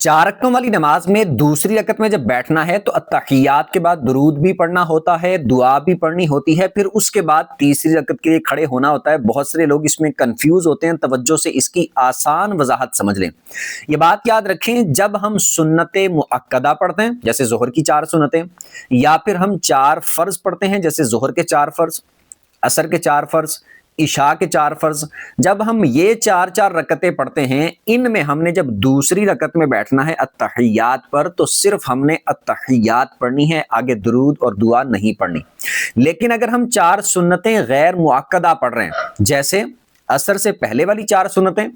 4 रकम वाली नमाज में दूसरी रकत में जब बैठना है तो अत्तहियात के बाद दुरूद भी पढ़ना होता है, दुआ भी पढ़नी होती है, फिर उसके बाद तीसरी रकत के लिए खड़े होना होता है। बहुत सारे लोग इसमें कंफ्यूज होते हैं, तवज्जो से इसकी आसान वजाहत समझ लें। ये बात याद रखें, जब हम सुन्नते मुअक्कदा पढ़ते हैं जैसे जोहर की 4 सुन्नतें, या फिर हम 4 फर्ज पढ़ते हैं जैसे जोहर के 4 फर्ज, असर के 4 फर्ज, इशा के 4 फर्ज, जब हम ये 4 रकतें पढ़ते हैं, इनमें हमने जब दूसरी रकत में बैठना है अत्तहियात पर, तो सिर्फ हमने अत्तहियात पढ़नी है, आगे दुरूद और दुआ नहीं पढ़नी। लेकिन अगर हम 4 सुन्नतें गैर मुअक्कदा पढ़ रहे हैं, जैसे असर से पहले वाली 4 सुन्नतें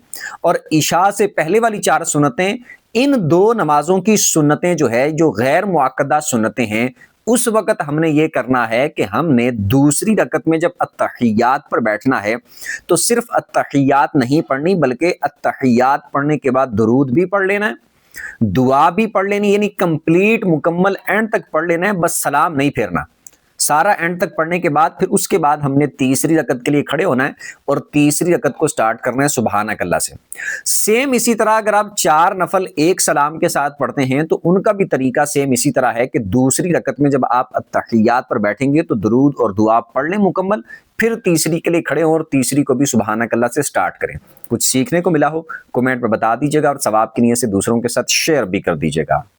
और इशा से पहले वाली 4 सुन्नतें, इन दो नमाजों की सुन्नतें जो है, जो गैर मुअक्कदा सुन्नतें हैं, उस वक्त हमने ये करना है कि हमने दूसरी रकत में जब अत्तहियात पर बैठना है तो सिर्फ अत्तहियात नहीं पढ़नी, बल्कि अत्तहियात पढ़ने के बाद दुरूद भी पढ़ लेना है, दुआ भी पढ़ लेनी, यानी कंप्लीट मुकम्मल एंड तक पढ़ लेना है, बस सलाम नहीं फेरना। सारा एंड तक पढ़ने के बाद फिर उसके बाद हमने तीसरी रकत के लिए खड़े होना है और तीसरी रकत को स्टार्ट करना है सुबहानक अल्लाह से। सेम इसी तरह अगर आप 4 नफल एक सलाम के साथ पढ़ते हैं तो उनका भी तरीका सेम इसी तरह है कि दूसरी रकत में जब आप अत्तहियात पर बैठेंगे तो दुरूद और दुआ पढ़ लें मुकम्मल, फिर तीसरी के लिए खड़े हों और तीसरी को भी सुबहानक अल्लाह से स्टार्ट करें। कुछ सीखने को मिला हो कमेंट में बता दीजिएगा और सवाब की नीयत से दूसरों के साथ शेयर भी कर दीजिएगा।